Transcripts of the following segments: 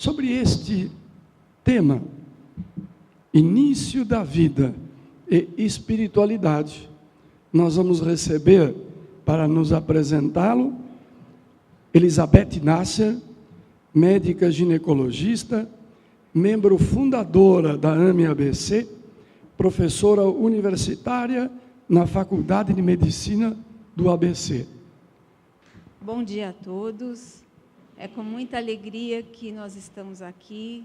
Sobre este tema, início da vida e espiritualidade, nós vamos receber, para nos apresentá-lo, Elizabeth Nasser, médica ginecologista, membro fundadora da AME-ABC, professora universitária na Faculdade de Medicina do ABC. Bom dia a todos. É com muita alegria que nós estamos aqui,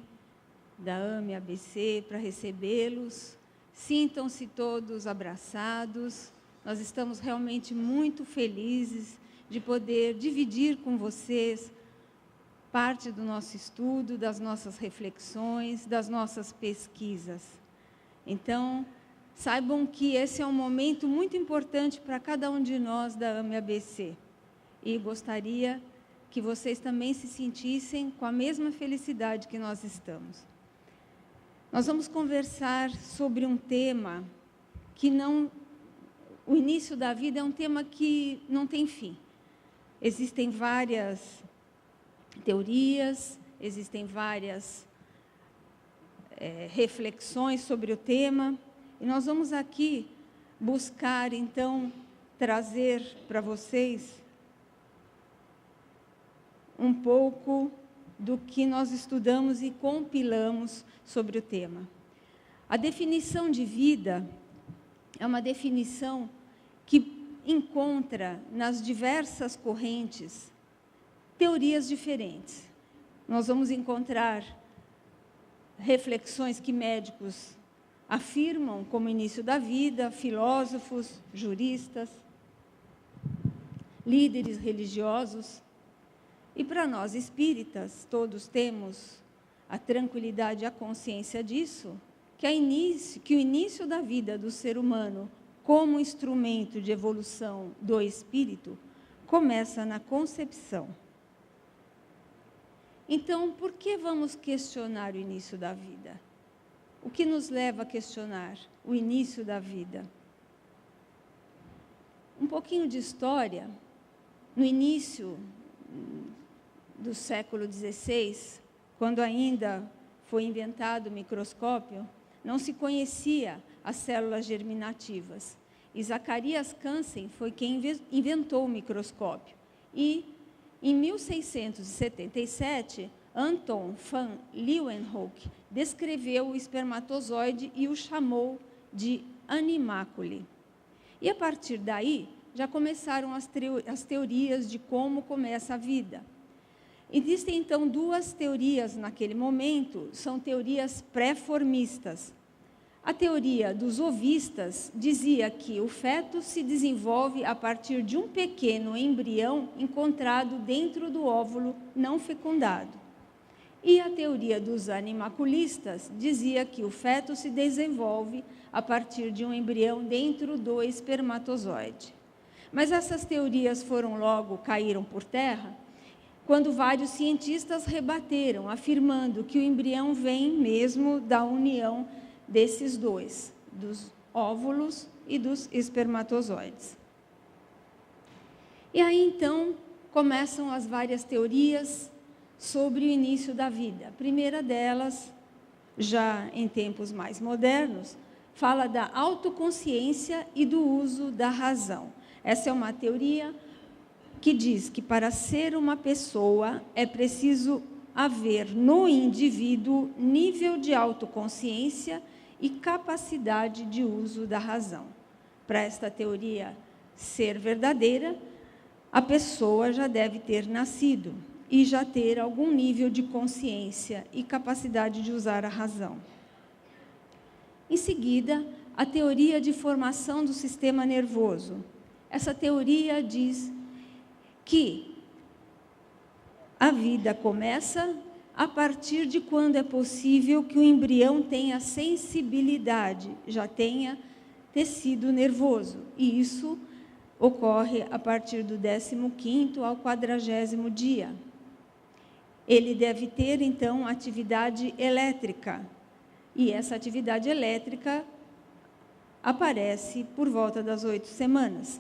da AME-ABC, para recebê-los. Sintam-se todos abraçados. Nós estamos realmente muito felizes de poder dividir com vocês parte do nosso estudo, das nossas reflexões, das nossas pesquisas. Então, saibam que esse é um momento muito importante para cada um de nós da AME-ABC. E gostaria que vocês também se sentissem com a mesma felicidade que nós estamos. Nós vamos conversar sobre um tema que não... O início da vida é um tema que não tem fim. Existem várias teorias, existem várias reflexões sobre o tema, e nós vamos aqui buscar, então, trazer para vocês um pouco do que nós estudamos e compilamos sobre o tema. A definição de vida é uma definição que encontra nas diversas correntes teorias diferentes. Nós vamos encontrar reflexões que médicos afirmam como início da vida, filósofos, juristas, líderes religiosos. E para nós espíritas, todos temos a tranquilidade e a consciência disso, que o início da vida do ser humano, como instrumento de evolução do espírito, começa na concepção. Então, por que vamos questionar o início da vida? O que nos leva a questionar o início da vida? Um pouquinho de história. No início do século XVI, quando ainda foi inventado o microscópio, não se conhecia as células germinativas. E Zacarias Cansen foi quem inventou o microscópio. E, em 1677, Anton van Leeuwenhoek descreveu o espermatozoide e o chamou de animácule. E, a partir daí, já começaram as teorias de como começa a vida. Existem, então, duas teorias naquele momento, são teorias pré-formistas. A teoria dos ovistas dizia que o feto se desenvolve a partir de um pequeno embrião encontrado dentro do óvulo não fecundado. E a teoria dos animaculistas dizia que o feto se desenvolve a partir de um embrião dentro do espermatozoide. Mas essas teorias caíram por terra, quando vários cientistas rebateram, afirmando que o embrião vem mesmo da união desses dois, dos óvulos e dos espermatozoides. E aí, então, começam as várias teorias sobre o início da vida. A primeira delas, já em tempos mais modernos, fala da autoconsciência e do uso da razão. Essa é uma teoria que diz que para ser uma pessoa é preciso haver no indivíduo nível de autoconsciência e capacidade de uso da razão. Para esta teoria ser verdadeira, a pessoa já deve ter nascido e já ter algum nível de consciência e capacidade de usar a razão. Em seguida, a teoria de formação do sistema nervoso. Essa teoria diz que a vida começa a partir de quando é possível que o embrião tenha sensibilidade, já tenha tecido nervoso. E isso ocorre a partir do 15º ao 40º dia. Ele deve ter, então, atividade elétrica. E essa atividade elétrica aparece por volta das 8 semanas.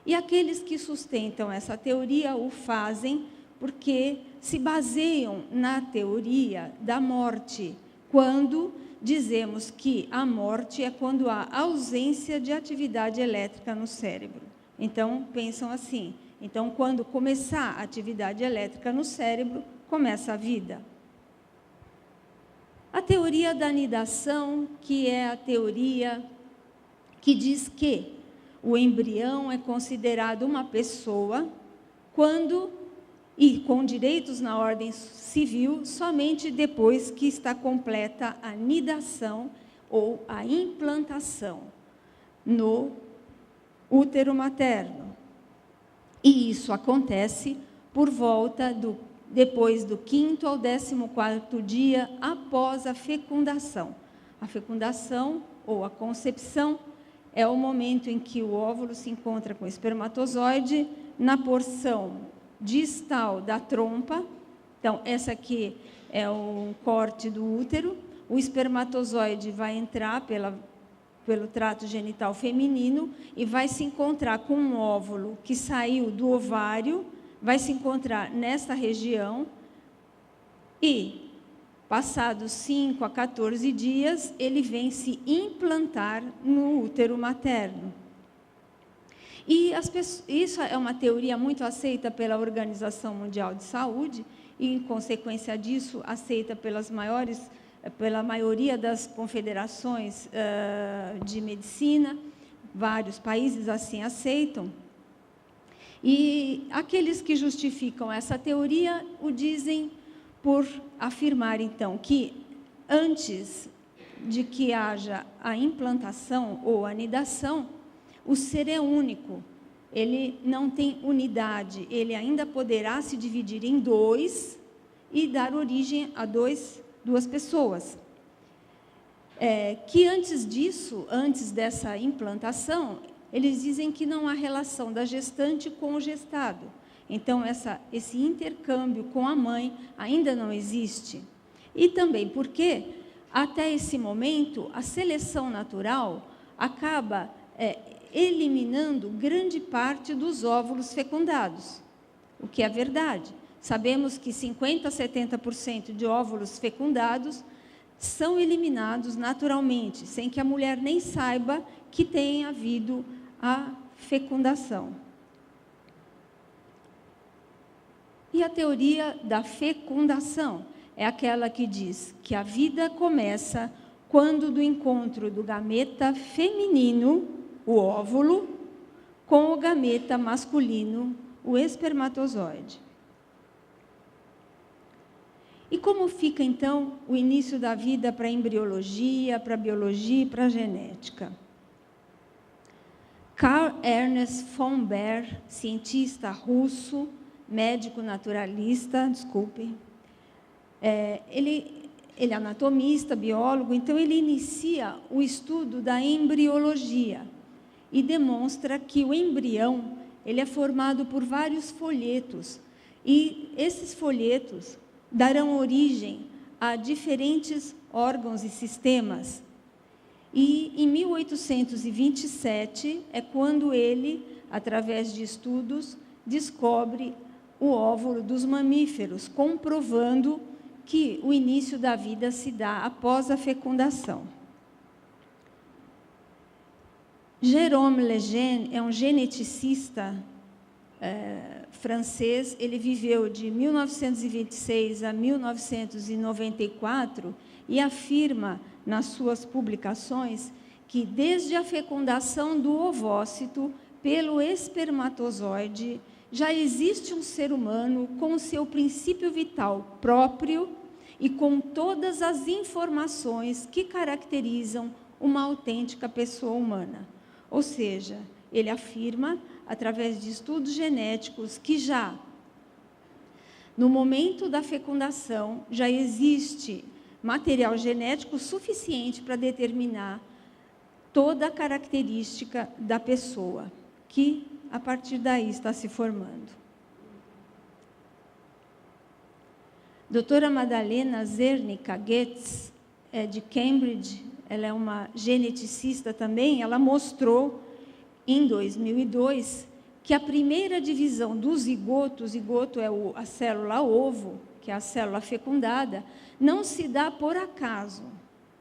E aqueles que sustentam essa teoria o fazem porque se baseiam na teoria da morte, quando dizemos que a morte é quando há ausência de atividade elétrica no cérebro. Então, pensam assim, então, quando começar a atividade elétrica no cérebro, começa a vida. A teoria da anidação, que é a teoria que diz que o embrião é considerado uma pessoa quando, e com direitos na ordem civil, somente depois que está completa a nidação ou a implantação no útero materno. E isso acontece por volta depois do 5º ao 14º dia após a fecundação. A fecundação ou a concepção é o momento em que o óvulo se encontra com o espermatozoide na porção distal da trompa. Então, essa aqui é um corte do útero. O espermatozoide vai entrar pelo trato genital feminino e vai se encontrar com um óvulo que saiu do ovário, vai se encontrar nesta região e, passados 5 a 14 dias, ele vem se implantar no útero materno. E isso é uma teoria muito aceita pela Organização Mundial de Saúde e, em consequência disso, aceita pela maioria das confederações de medicina. Vários países assim aceitam. E aqueles que justificam essa teoria o dizem por afirmar, então, que antes de que haja a implantação ou anidação, o ser é único, ele não tem unidade, ele ainda poderá se dividir em dois e dar origem a duas pessoas. Que antes disso, antes dessa implantação, eles dizem que não há relação da gestante com o gestado. Então, esse intercâmbio com a mãe ainda não existe. E também porque, até esse momento, a seleção natural acaba eliminando grande parte dos óvulos fecundados, o que é verdade. Sabemos que 50% a 70% de óvulos fecundados são eliminados naturalmente, sem que a mulher nem saiba que tenha havido a fecundação. E a teoria da fecundação é aquela que diz que a vida começa quando do encontro do gameta feminino, o óvulo, com o gameta masculino, o espermatozoide. E como fica, então, o início da vida para a embriologia, para a biologia e para a genética? Karl Ernst von Baer, cientista russo, médico naturalista, ele é anatomista, biólogo, então ele inicia o estudo da embriologia e demonstra que o embrião ele é formado por vários folhetos e esses folhetos darão origem a diferentes órgãos e sistemas. E em 1827 é quando ele, através de estudos, descobre o óvulo dos mamíferos, comprovando que o início da vida se dá após a fecundação. Jérôme Lejeune é um geneticista francês. Ele viveu de 1926 a 1994 e afirma nas suas publicações que desde a fecundação do ovócito pelo espermatozoide já existe um ser humano com o seu princípio vital próprio e com todas as informações que caracterizam uma autêntica pessoa humana. Ou seja, ele afirma, através de estudos genéticos, que já no momento da fecundação já existe material genético suficiente para determinar toda a característica da pessoa, que a partir daí está se formando. Doutora Madalena Zernica Goetz, de Cambridge, ela é uma geneticista também, ela mostrou em 2002 que a primeira divisão do zigoto, o zigoto é a célula ovo, que é a célula fecundada, não se dá por acaso,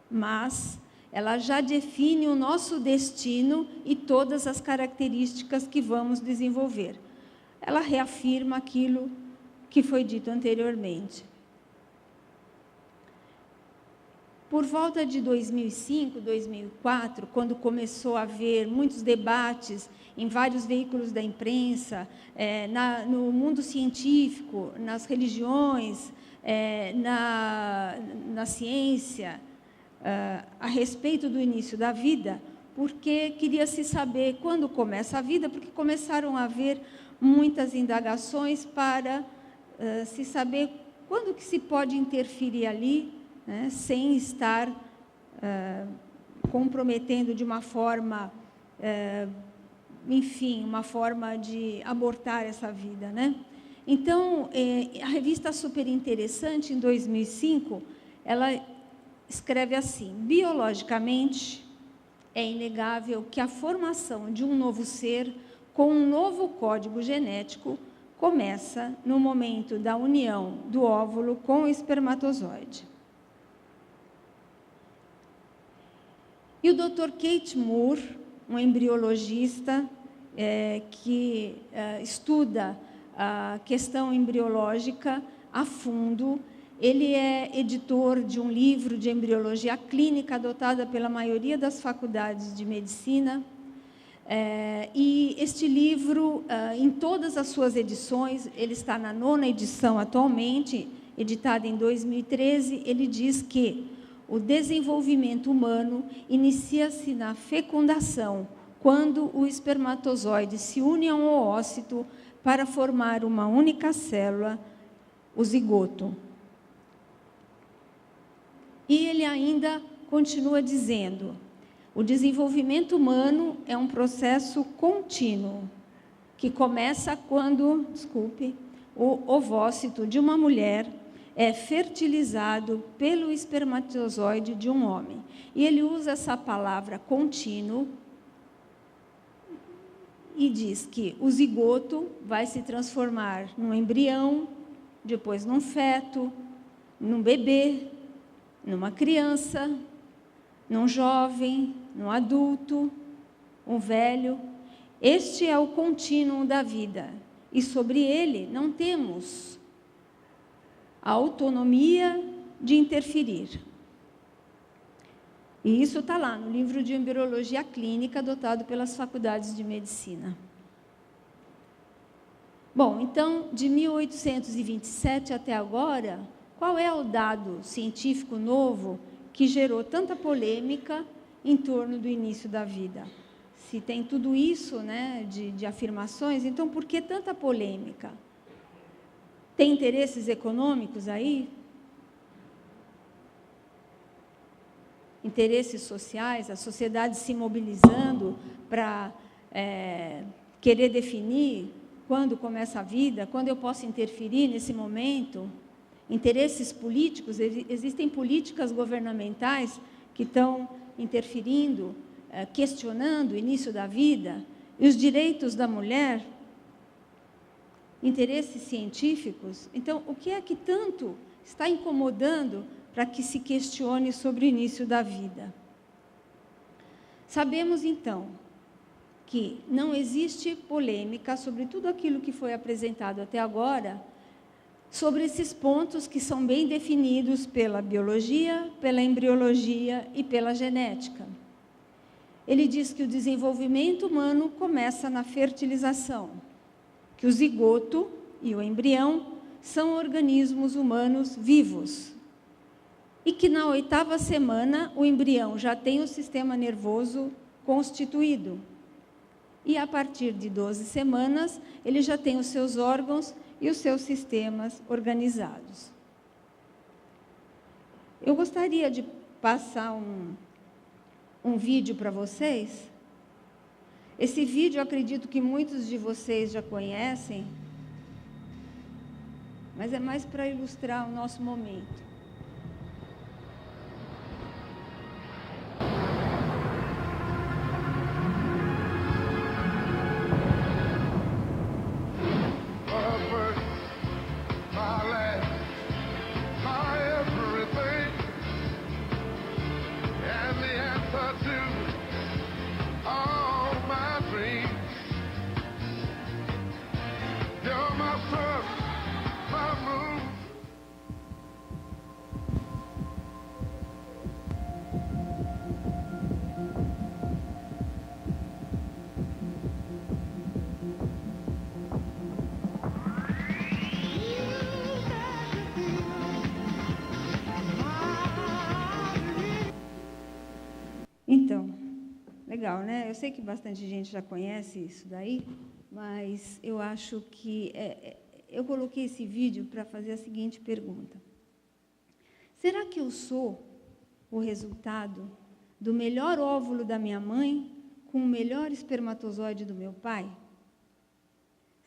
mas ela já define o nosso destino e todas as características que vamos desenvolver. Ela reafirma aquilo que foi dito anteriormente. Por volta de 2005, 2004, quando começou a haver muitos debates em vários veículos da imprensa, no mundo científico, nas religiões, na ciência, a respeito do início da vida, porque queria-se saber quando começa a vida, porque começaram a haver muitas indagações para se saber quando que se pode interferir ali, né, sem estar comprometendo de uma forma, enfim, uma forma de abortar essa vida, né? Então, a revista Super Interessante, em 2005, ela escreve assim: biologicamente, é inegável que a formação de um novo ser com um novo código genético começa no momento da união do óvulo com o espermatozoide. E o Dr. Keith Moore, um embriologista que estuda a questão embriológica a fundo, ele é editor de um livro de embriologia clínica adotada pela maioria das faculdades de medicina. E este livro, em todas as suas edições, ele está na 9ª edição atualmente, editada em 2013, ele diz que o desenvolvimento humano inicia-se na fecundação, quando o espermatozoide se une a um oócito para formar uma única célula, o zigoto. E ele ainda continua dizendo: o desenvolvimento humano é um processo contínuo, que começa quando, o ovócito de uma mulher é fertilizado pelo espermatozoide de um homem. E ele usa essa palavra contínuo e diz que o zigoto vai se transformar num embrião, depois num feto, num bebê, numa criança, num jovem, num adulto, um velho. Este é o contínuo da vida, e sobre ele não temos a autonomia de interferir. E isso está lá no livro de embriologia clínica adotado pelas faculdades de medicina. Bom, então, de 1827 até agora, qual é o dado científico novo que gerou tanta polêmica em torno do início da vida? Se tem tudo isso, né, de afirmações, então por que tanta polêmica? Tem interesses econômicos aí? Interesses sociais, a sociedade se mobilizando para querer definir quando começa a vida, quando eu posso interferir nesse momento? Interesses políticos, existem políticas governamentais que estão interferindo, questionando o início da vida, e os direitos da mulher, interesses científicos. Então, o que é que tanto está incomodando para que se questione sobre o início da vida? Sabemos, então, que não existe polêmica sobre tudo aquilo que foi apresentado até agora, sobre esses pontos que são bem definidos pela biologia, pela embriologia e pela genética. Ele diz que o desenvolvimento humano começa na fertilização, que o zigoto e o embrião são organismos humanos vivos, e que na 8ª semana o embrião já tem o sistema nervoso constituído, e a partir de 12 semanas ele já tem os seus órgãos e os seus sistemas organizados. Eu gostaria de passar um vídeo para vocês. Esse vídeo eu acredito que muitos de vocês já conhecem, mas é mais para ilustrar o nosso momento. Legal, né? Eu sei que bastante gente já conhece isso daí, mas eu acho que eu coloquei esse vídeo para fazer a seguinte pergunta: será que eu sou o resultado do melhor óvulo da minha mãe com o melhor espermatozoide do meu pai?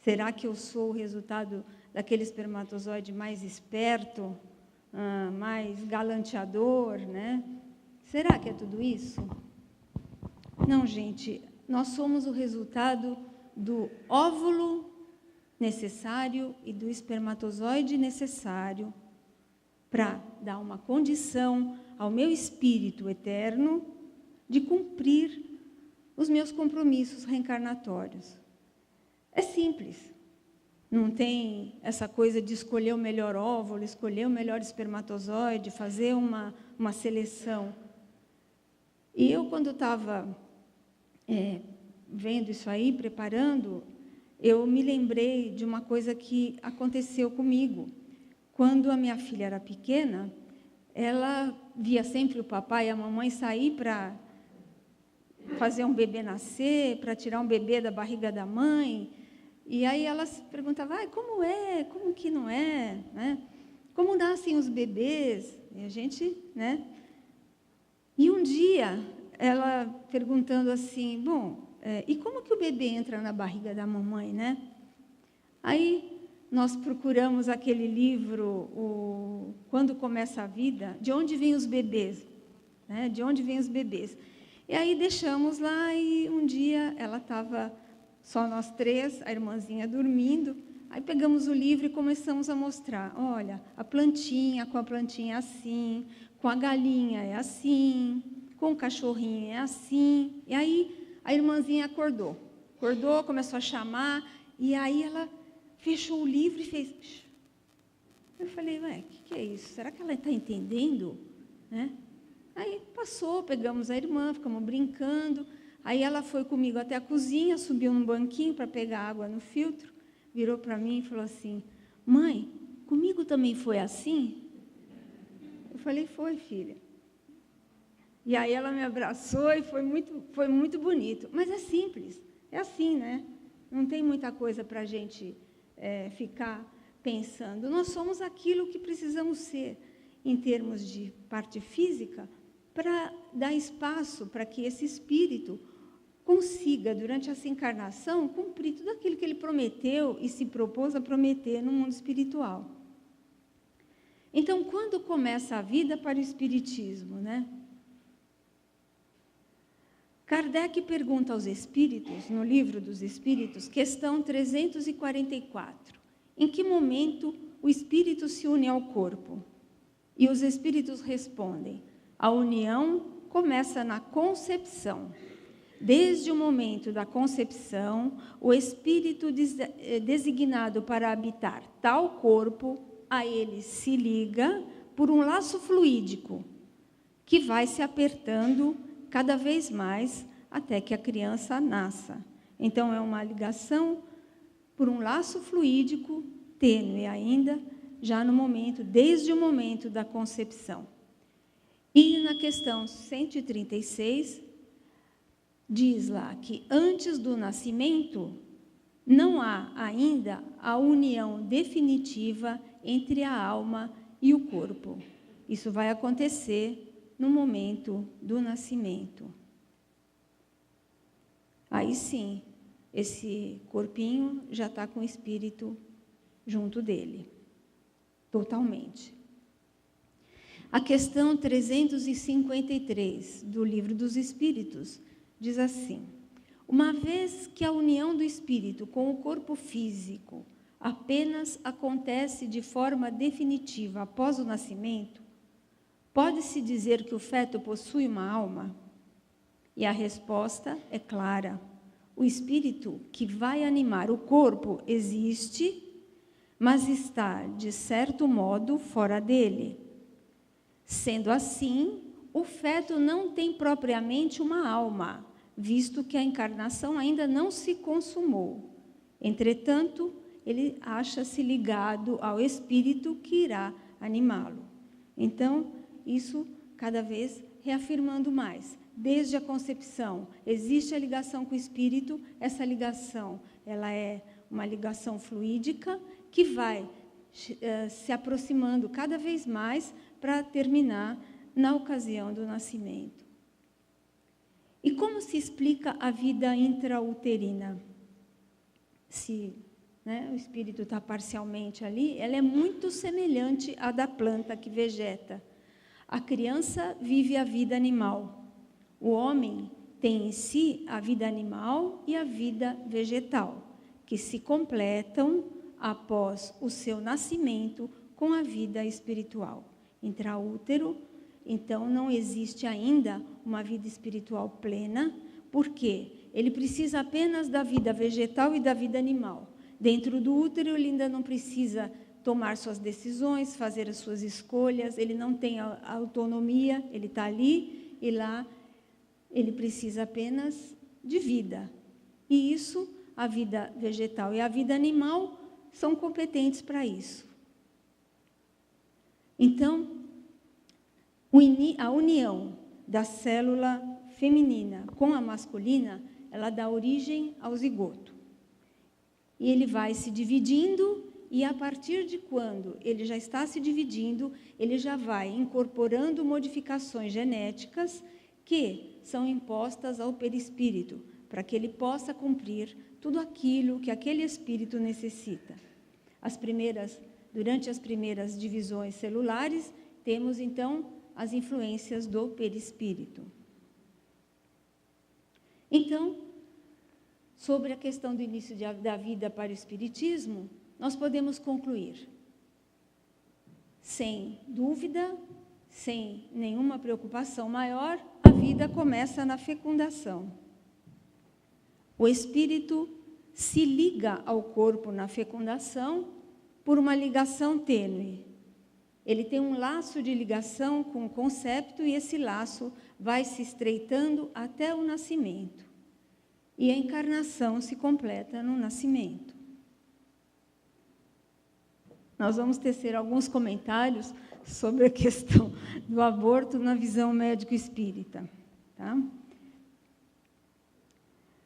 Será que eu sou o resultado daquele espermatozoide mais esperto, mais galanteador, né? Será que é tudo isso? Não, gente, nós somos o resultado do óvulo necessário e do espermatozoide necessário para dar uma condição ao meu espírito eterno de cumprir os meus compromissos reencarnatórios. É simples. Não tem essa coisa de escolher o melhor óvulo, escolher o melhor espermatozoide, fazer uma seleção. E eu, quando estava vendo isso aí, preparando, eu me lembrei de uma coisa que aconteceu comigo. Quando a minha filha era pequena, ela via sempre o papai e a mamãe sair para fazer um bebê nascer, para tirar um bebê da barriga da mãe. E aí ela se perguntava, como é, como que não é, né? Como nascem os bebês? E a gente, né? E um dia, ela perguntando assim, e como que o bebê entra na barriga da mamãe, né? Aí nós procuramos aquele livro, Quando Começa a Vida, de onde vêm os bebês, né? De onde vêm os bebês. E aí deixamos lá e um dia ela estava só nós três, a irmãzinha dormindo, aí pegamos o livro e começamos a mostrar, olha, a plantinha, com a plantinha é assim, com a galinha é assim, com o cachorrinho é assim. E aí a irmãzinha acordou, começou a chamar, e aí ela fechou o livro e fez... Eu falei, o que é isso? Será que ela está entendendo? Né? Aí passou, pegamos a irmã, ficamos brincando. Aí ela foi comigo até a cozinha, subiu num banquinho para pegar água no filtro, virou para mim e falou assim, mãe, comigo também foi assim? Eu falei, foi, filha. E aí ela me abraçou e foi muito bonito. Mas é simples, é assim, né? Não tem muita coisa para a gente ficar pensando. Nós somos aquilo que precisamos ser em termos de parte física, para dar espaço para que esse espírito consiga, durante essa encarnação, cumprir tudo aquilo que ele prometeu e se propôs a prometer no mundo espiritual. Então, quando começa a vida para o espiritismo, né? Kardec pergunta aos espíritos, no Livro dos Espíritos, questão 344, em que momento o espírito se une ao corpo? E os espíritos respondem, a união começa na concepção. Desde o momento da concepção, o espírito designado para habitar tal corpo, a ele se liga por um laço fluídico, que vai se apertando cada vez mais até que a criança nasça. Então, é uma ligação por um laço fluídico, tênue ainda, já no momento, desde o momento da concepção. E na questão 136, diz lá que antes do nascimento, não há ainda a união definitiva entre a alma e o corpo. Isso vai acontecer no momento do nascimento. Aí sim, esse corpinho já está com o espírito junto dele, totalmente. A questão 353 do Livro dos Espíritos diz assim, uma vez que a união do espírito com o corpo físico apenas acontece de forma definitiva após o nascimento, pode-se dizer que o feto possui uma alma? E a resposta é clara. O espírito que vai animar o corpo existe, mas está, de certo modo, fora dele. Sendo assim, o feto não tem propriamente uma alma, visto que a encarnação ainda não se consumou. Entretanto, ele acha-se ligado ao espírito que irá animá-lo. Então, isso cada vez reafirmando mais. desde a concepção, existe a ligação com o espírito. Essa ligação, ela é uma ligação fluídica que vai se aproximando cada vez mais para terminar na ocasião do nascimento. E como se explica a vida intrauterina? Se o espírito está parcialmente ali, ela é muito semelhante à da planta que vegeta. A criança vive a vida animal. O homem tem em si a vida animal e a vida vegetal, que se completam após o seu nascimento com a vida espiritual. Intraútero, então, não existe ainda uma vida espiritual plena, porque ele precisa apenas da vida vegetal e da vida animal. Dentro do útero, ele ainda não precisa tomar suas decisões, fazer as suas escolhas, ele não tem a autonomia, ele está ali e lá ele precisa apenas de vida. E isso, a vida vegetal e a vida animal são competentes para isso. Então, a união da célula feminina com a masculina, ela dá origem ao zigoto. E ele vai se dividindo, e a partir de quando ele já está se dividindo, ele já vai incorporando modificações genéticas que são impostas ao perispírito, para que ele possa cumprir tudo aquilo que aquele espírito necessita. Durante as primeiras divisões celulares, temos então as influências do perispírito. Então, sobre a questão do início da vida para o espiritismo, nós podemos concluir, sem dúvida, sem nenhuma preocupação maior, a vida começa na fecundação. O espírito se liga ao corpo na fecundação por uma ligação tênue. Ele tem um laço de ligação com o concepto e esse laço vai se estreitando até o nascimento. E a encarnação se completa no nascimento. Nós vamos tecer alguns comentários sobre a questão do aborto na visão médico-espírita. Tá?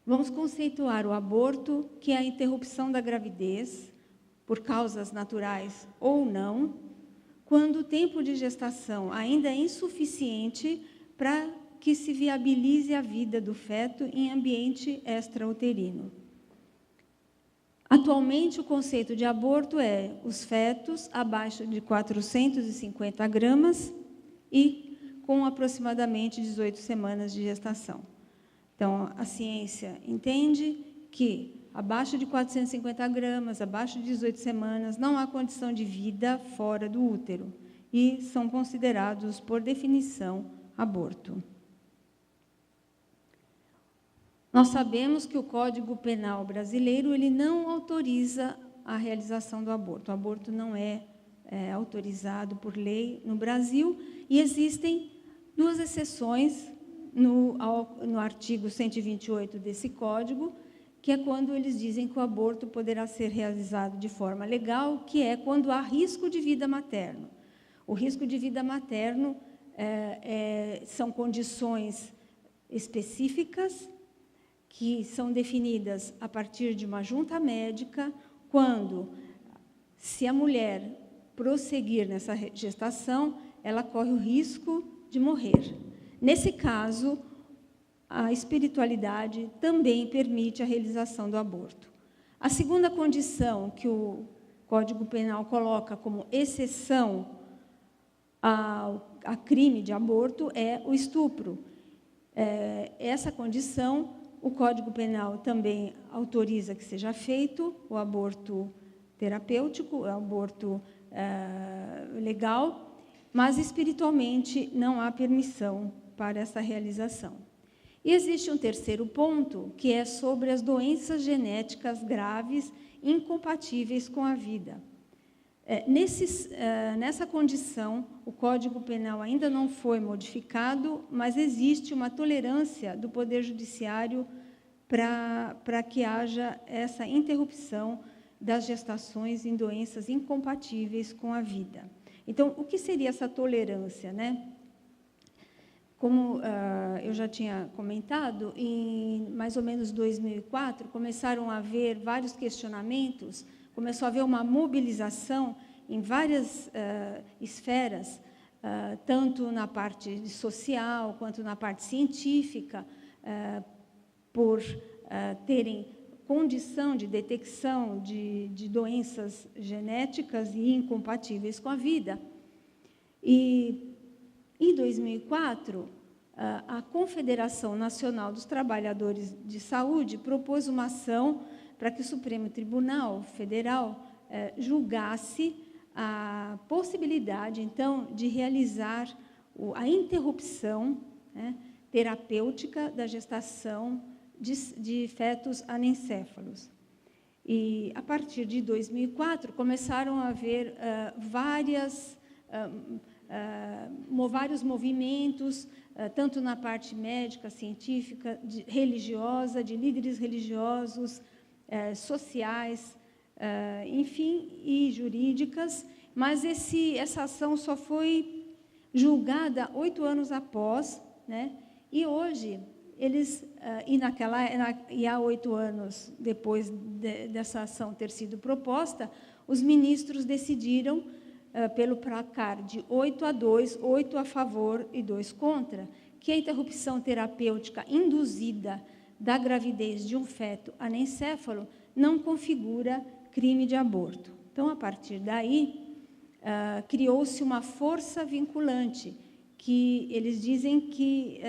Vamos conceituar o aborto, que é a interrupção da gravidez, por causas naturais ou não, quando o tempo de gestação ainda é insuficiente para que se viabilize a vida do feto em ambiente extrauterino. Atualmente, o conceito de aborto é os fetos abaixo de 450 gramas e com aproximadamente 18 semanas de gestação. Então, a ciência entende que abaixo de 450 gramas, abaixo de 18 semanas, não há condição de vida fora do útero e são considerados, por definição, aborto. Nós sabemos que o Código Penal brasileiro ele não autoriza a realização do aborto. O aborto não é autorizado por lei no Brasil e existem duas exceções no artigo 128 desse Código, que é quando eles dizem que o aborto poderá ser realizado de forma legal, que é quando há risco de vida materno. O risco de vida materno são condições específicas que são definidas a partir de uma junta médica, quando, se a mulher prosseguir nessa gestação, ela corre o risco de morrer. Nesse caso, a espiritualidade também permite a realização do aborto. A segunda condição que o Código Penal coloca como exceção a crime de aborto é o estupro. Essa condição, o Código Penal também autoriza que seja feito o aborto terapêutico, o aborto legal, mas espiritualmente não há permissão para essa realização. E existe um terceiro ponto, que é sobre as doenças genéticas graves incompatíveis com a vida. Nessa condição, o Código Penal ainda não foi modificado, mas existe uma tolerância do Poder Judiciário para que haja essa interrupção das gestações em doenças incompatíveis com a vida. Então, o que seria essa tolerância, né? Como eu já tinha comentado, em mais ou menos 2004, começaram a haver vários questionamentos, começou a haver uma mobilização em várias esferas, tanto na parte social quanto na parte científica, por terem condição de detecção de doenças genéticas e incompatíveis com a vida. E em 2004, a Confederação Nacional dos Trabalhadores de Saúde propôs uma ação para que o Supremo Tribunal Federal julgasse a possibilidade, então, de realizar a interrupção, né, terapêutica da gestação de fetos anencéfalos. E, a partir de 2004, começaram a haver vários movimentos, tanto na parte médica, científica, religiosa, de líderes religiosos, sociais, enfim, e jurídicas, mas essa ação só foi julgada 8 anos após, né? E hoje eles e há 8 anos depois dessa ação ter sido proposta, os ministros decidiram pelo placar de 8-2, 8 a favor e 2 contra, que a interrupção terapêutica induzida da gravidez de um feto anencéfalo não configura crime de aborto. Então, a partir daí, criou-se uma força vinculante, que eles dizem que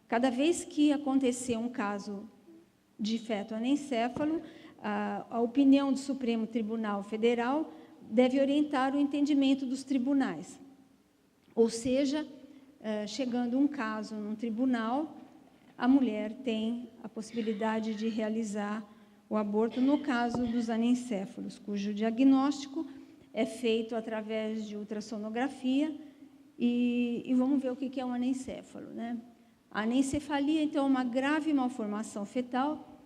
cada vez que acontecer um caso de feto anencéfalo, a opinião do Supremo Tribunal Federal deve orientar o entendimento dos tribunais. Ou seja, chegando um caso num tribunal, a mulher tem a possibilidade de realizar o aborto no caso dos anencéfalos, cujo diagnóstico é feito através de ultrassonografia, e vamos ver o que é um anencéfalo, né? A anencefalia, então, é uma grave malformação fetal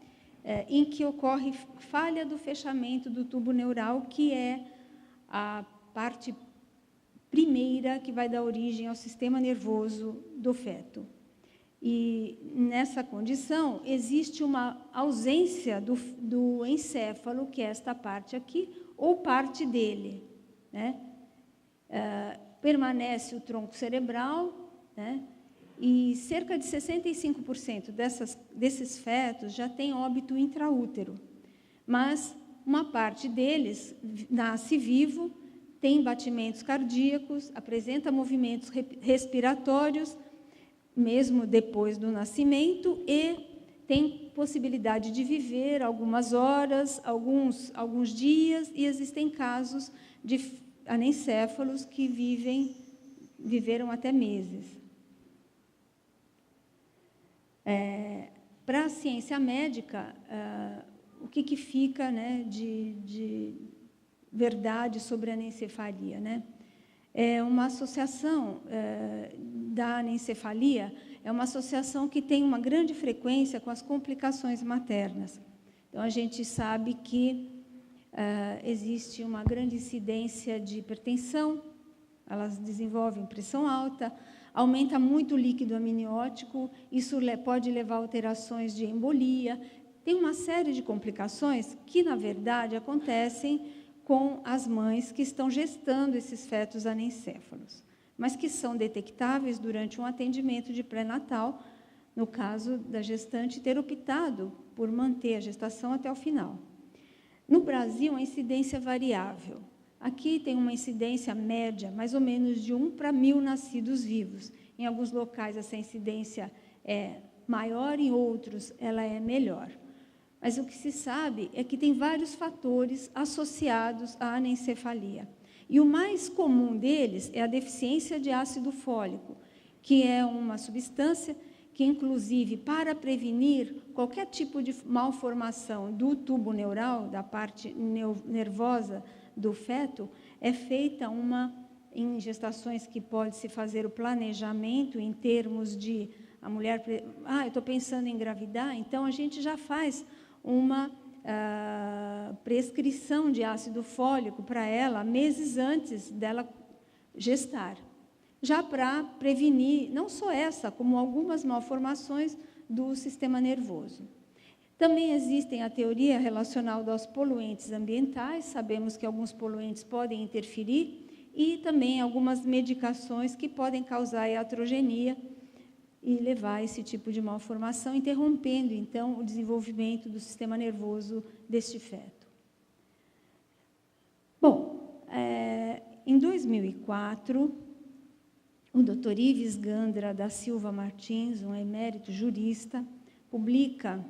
em que ocorre falha do fechamento do tubo neural, que é a parte primeira que vai dar origem ao sistema nervoso do feto. E, nessa condição, existe uma ausência do encéfalo, que é esta parte aqui, ou parte dele, né? Permanece o tronco cerebral, né? E cerca de 65% desses fetos já tem óbito intraútero, mas uma parte deles nasce vivo, tem batimentos cardíacos, apresenta movimentos respiratórios, mesmo depois do nascimento, e tem possibilidade de viver algumas horas, alguns dias, e existem casos de anencéfalos que viveram até meses. Para a ciência médica, o que fica, né, de verdade sobre a anencefalia, né? É uma associação da anencefalia, é uma associação que tem uma grande frequência com as complicações maternas. Então, a gente sabe que existe uma grande incidência de hipertensão, elas desenvolvem pressão alta, aumenta muito o líquido amniótico, isso pode levar a alterações de embolia. Tem uma série de complicações que, na verdade, acontecem com as mães que estão gestando esses fetos anencéfalos, mas que são detectáveis durante um atendimento de pré-natal, no caso da gestante ter optado por manter a gestação até o final. No Brasil, a incidência é variável. Aqui tem uma incidência média, mais ou menos de 1 para 1.000 nascidos vivos. Em alguns locais, essa incidência é maior, em outros, ela é melhor. Mas o que se sabe é que tem vários fatores associados à anencefalia. E o mais comum deles é a deficiência de ácido fólico, que é uma substância que, inclusive, para prevenir qualquer tipo de malformação do tubo neural, da parte nervosa do feto, é feita em gestações que pode-se fazer o planejamento em termos de a mulher, eu estou pensando em engravidar, então a gente já faz uma prescrição de ácido fólico para ela meses antes dela gestar. já para prevenir, não só essa, como algumas malformações do sistema nervoso. Também existem a teoria relacional aos poluentes ambientais, sabemos que alguns poluentes podem interferir, e também algumas medicações que podem causar iatrogenia e levar a esse tipo de malformação, interrompendo, então, o desenvolvimento do sistema nervoso deste feto. Bom, em 2004, o Dr. Ives Gandra da Silva Martins, um emérito jurista, publica,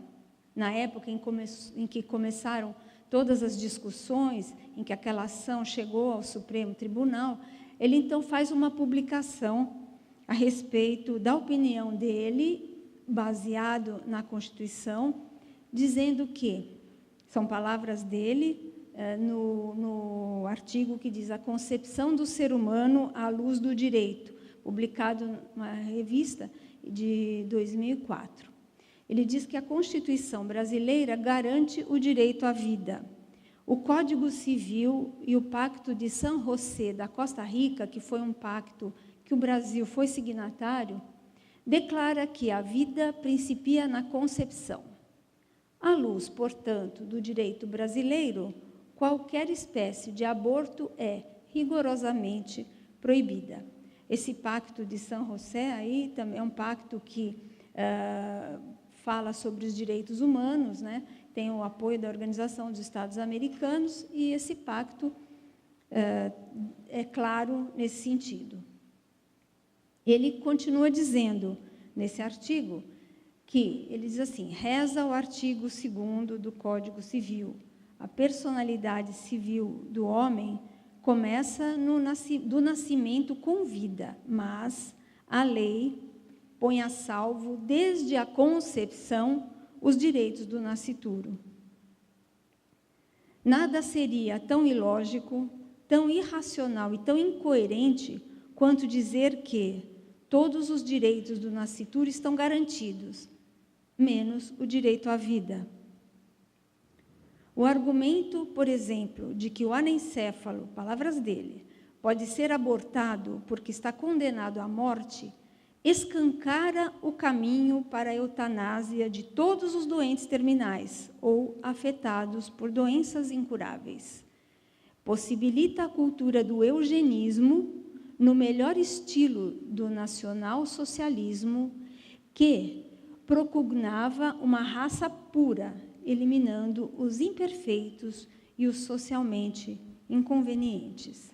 na época em que começaram todas as discussões, em que aquela ação chegou ao Supremo Tribunal, ele então faz uma publicação a respeito da opinião dele, baseado na Constituição, dizendo que, são palavras dele, no artigo que diz a concepção do ser humano à luz do direito, publicado numa revista de 2004. Ele diz que a Constituição brasileira garante o direito à vida. O Código Civil e o Pacto de San José da Costa Rica, que foi um pacto que o Brasil foi signatário, declara que a vida principia na concepção. À luz, portanto, do direito brasileiro, qualquer espécie de aborto é rigorosamente proibida. Esse pacto de San José aí também é um pacto que fala sobre os direitos humanos, né? Tem o apoio da Organização dos Estados Americanos, e esse pacto é claro nesse sentido. Ele continua dizendo, nesse artigo, que, ele diz assim, reza o artigo 2º do Código Civil, a personalidade civil do homem começa do nascimento com vida, mas a lei põe a salvo, desde a concepção, os direitos do nascituro. Nada seria tão ilógico, tão irracional e tão incoerente quanto dizer que todos os direitos do nascituro estão garantidos, menos o direito à vida. O argumento, por exemplo, de que o anencéfalo, palavras dele, pode ser abortado porque está condenado à morte, escancara o caminho para a eutanásia de todos os doentes terminais ou afetados por doenças incuráveis. Possibilita a cultura do eugenismo no melhor estilo do nacional-socialismo, que propugnava uma raça pura, eliminando os imperfeitos e os socialmente inconvenientes.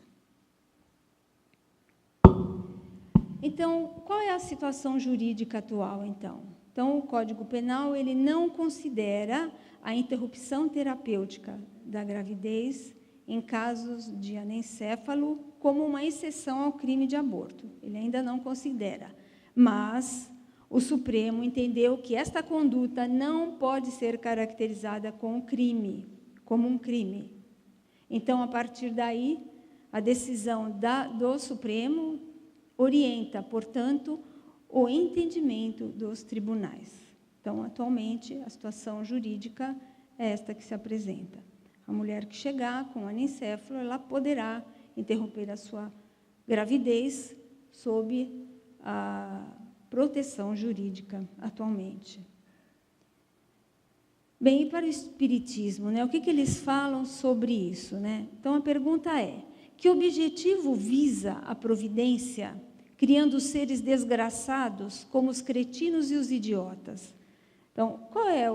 Então, qual é a situação jurídica atual, então? Então, o Código Penal, ele não considera a interrupção terapêutica da gravidez em casos de anencéfalo como uma exceção ao crime de aborto. Ele ainda não considera. Mas o Supremo entendeu que esta conduta não pode ser caracterizada como um crime. Então, a partir daí, a decisão do Supremo orienta, portanto, o entendimento dos tribunais. Então, atualmente, a situação jurídica é esta que se apresenta. A mulher que chegar com anencéfalo, ela poderá interromper a sua gravidez sob a proteção jurídica atualmente. Bem, e para o Espiritismo, né? O que eles falam sobre isso, né? Então, a pergunta é, que objetivo visa a providência, criando seres desgraçados como os cretinos e os idiotas? Então, qual é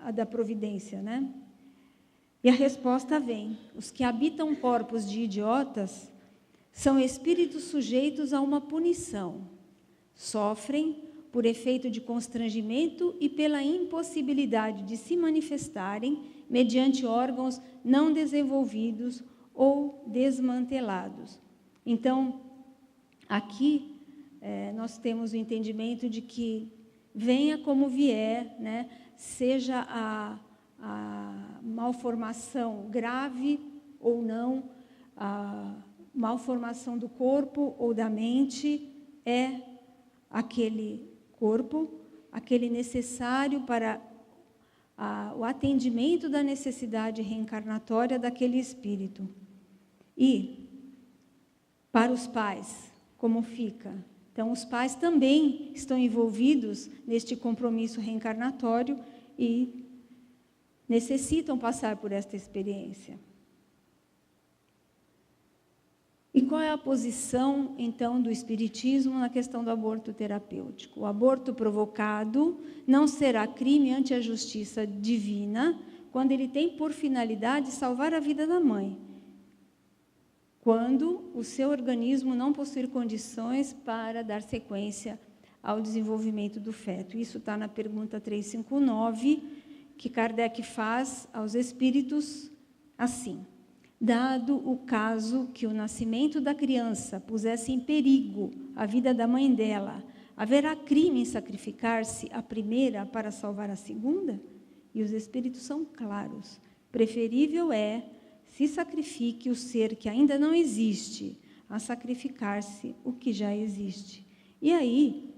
a da providência, né? E a resposta vem, os que habitam corpos de idiotas são espíritos sujeitos a uma punição, sofrem por efeito de constrangimento e pela impossibilidade de se manifestarem mediante órgãos não desenvolvidos ou desmantelados. Então, aqui nós temos o entendimento de que venha como vier, né, seja a malformação grave ou não, a malformação do corpo ou da mente, é aquele corpo, aquele necessário para o atendimento da necessidade reencarnatória daquele espírito. E, para os pais, como fica? Então, os pais também estão envolvidos neste compromisso reencarnatório e necessitam passar por esta experiência. E qual é a posição, então, do Espiritismo na questão do aborto terapêutico? O aborto provocado não será crime ante a justiça divina quando ele tem por finalidade salvar a vida da mãe, quando o seu organismo não possuir condições para dar sequência ao desenvolvimento do feto. Isso está na pergunta 359, que Kardec faz aos espíritos assim: dado o caso que o nascimento da criança pusesse em perigo a vida da mãe dela, haverá crime em sacrificar-se a primeira para salvar a segunda? E os espíritos são claros: preferível é se sacrifique o ser que ainda não existe, a sacrificar-se o que já existe. E aí,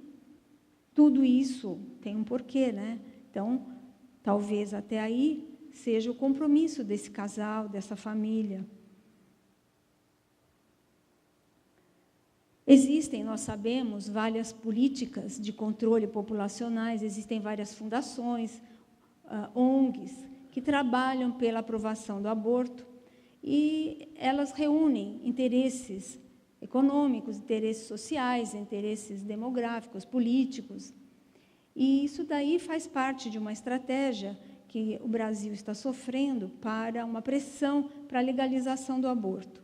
tudo isso tem um porquê, né? Então, talvez até aí seja o compromisso desse casal, dessa família. Existem, nós sabemos, várias políticas de controle populacionais, existem várias fundações, ONGs, que trabalham pela aprovação do aborto, e elas reúnem interesses econômicos, interesses sociais, interesses demográficos, políticos. E isso daí faz parte de uma estratégia que o Brasil está sofrendo para uma pressão para a legalização do aborto.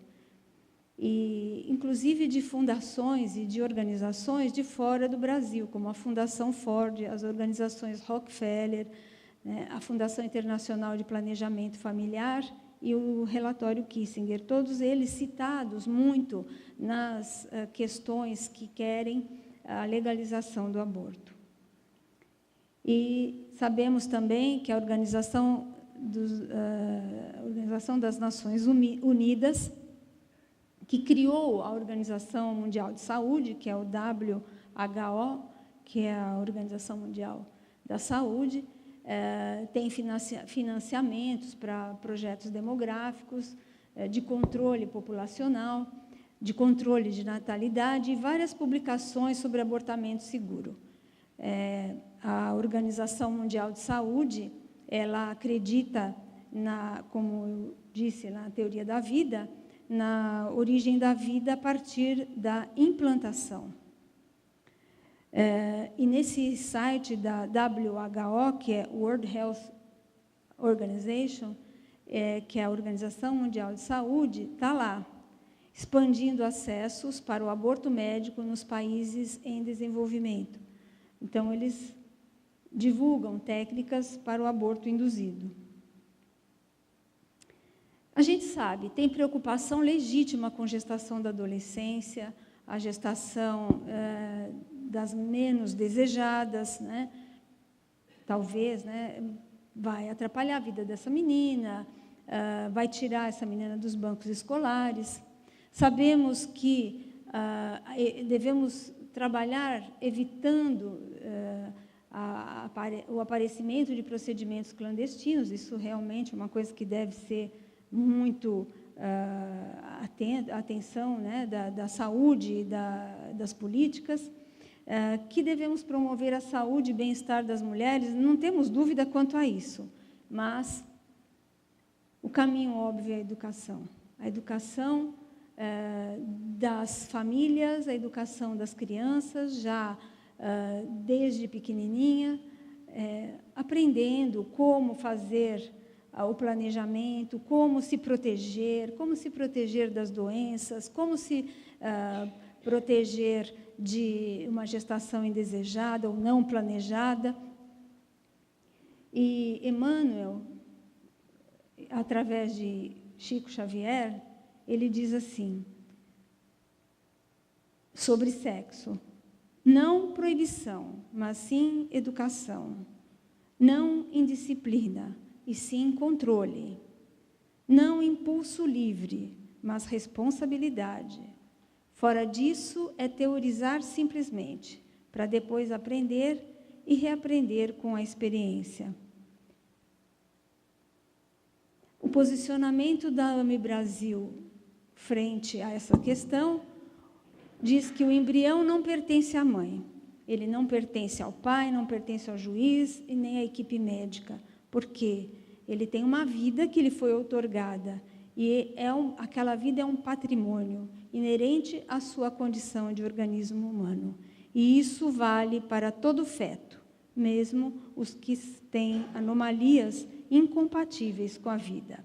E, inclusive, de fundações e de organizações de fora do Brasil, como a Fundação Ford, as organizações Rockefeller, né, a Fundação Internacional de Planejamento Familiar e o relatório Kissinger, todos eles citados muito nas questões que querem a legalização do aborto. E sabemos também que a Organização das Nações Unidas, que criou a Organização Mundial de Saúde, que é o WHO, que é a Organização Mundial da Saúde, tem financiamentos para projetos demográficos, de controle populacional, de controle de natalidade e várias publicações sobre abortamento seguro. A Organização Mundial de Saúde, ela acredita, como eu disse, na teoria da vida, na origem da vida a partir da implantação. E nesse site da WHO, que é World Health Organization, que é a Organização Mundial de Saúde, está lá, expandindo acessos para o aborto médico nos países em desenvolvimento. Então, eles divulgam técnicas para o aborto induzido. A gente sabe, tem preocupação legítima com gestação da adolescência, a gestação das menos desejadas, né? Talvez, né, vai atrapalhar a vida dessa menina, vai tirar essa menina dos bancos escolares. Sabemos que devemos trabalhar evitando o aparecimento de procedimentos clandestinos. Isso realmente é uma coisa que deve ser muito atenção, né, da saúde e das políticas, que devemos promover a saúde e bem-estar das mulheres, não temos dúvida quanto a isso, mas o caminho óbvio é a educação das famílias, a educação das crianças, já desde pequenininha, aprendendo como fazer o planejamento, como se proteger das doenças, como se proteger de uma gestação indesejada ou não planejada. E Emmanuel, através de Chico Xavier, ele diz assim, sobre sexo: não proibição, mas sim educação, não indisciplina, e sim controle, não impulso livre, mas responsabilidade. Fora disso é teorizar simplesmente, para depois aprender e reaprender com a experiência. O posicionamento da AME Brasil frente a essa questão, diz que o embrião não pertence à mãe. Ele não pertence ao pai, não pertence ao juiz e nem à equipe médica. Por quê? Ele tem uma vida que lhe foi outorgada. E aquela vida é um patrimônio inerente à sua condição de organismo humano. E isso vale para todo feto, mesmo os que têm anomalias incompatíveis com a vida.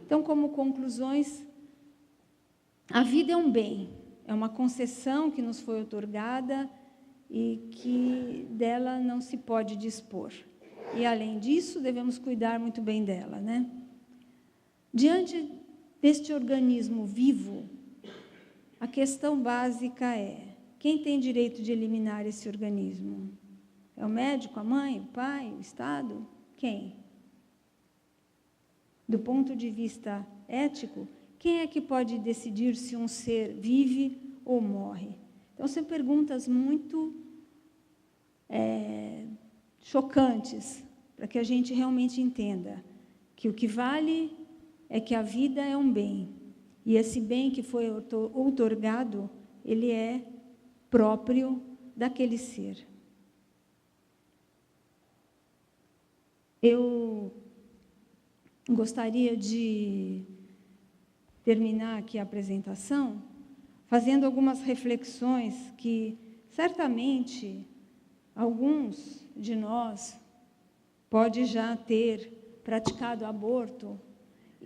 Então, como conclusões, a vida é um bem, é uma concessão que nos foi outorgada e que dela não se pode dispor. E, além disso, devemos cuidar muito bem dela, né? Diante deste organismo vivo, a questão básica é: quem tem direito de eliminar esse organismo? É o médico, a mãe, o pai, o Estado? Quem? Do ponto de vista ético, quem é que pode decidir se um ser vive ou morre? Então, são perguntas muito chocantes, para que a gente realmente entenda que o que vale é que a vida é um bem, e esse bem que foi outorgado, ele é próprio daquele ser. Eu gostaria de terminar aqui a apresentação fazendo algumas reflexões que, certamente, alguns de nós pode já ter praticado aborto,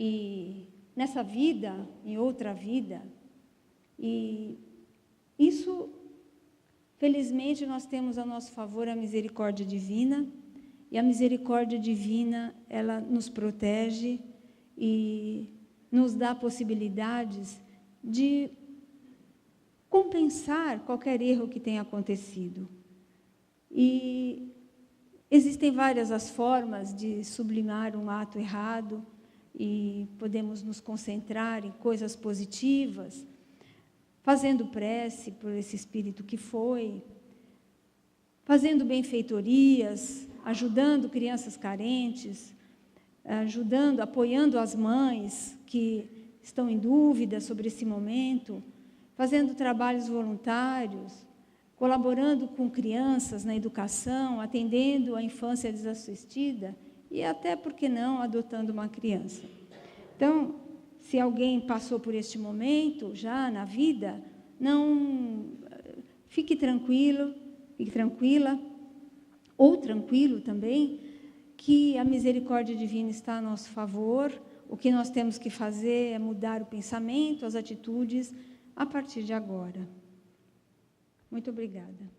e nessa vida, em outra vida, e isso, felizmente, nós temos a nosso favor a misericórdia divina, e a misericórdia divina, ela nos protege e nos dá possibilidades de compensar qualquer erro que tenha acontecido. E existem várias as formas de sublimar um ato errado, e podemos nos concentrar em coisas positivas, fazendo prece por esse espírito que foi, fazendo benfeitorias, ajudando crianças carentes, apoiando as mães que estão em dúvida sobre esse momento, fazendo trabalhos voluntários, colaborando com crianças na educação, atendendo a infância desassistida e até, por que não, adotando uma criança. Então, se alguém passou por este momento já na vida, não fique tranquilo, fique tranquila, ou tranquilo também, que a misericórdia divina está a nosso favor. O que nós temos que fazer é mudar o pensamento, as atitudes, a partir de agora. Muito obrigada.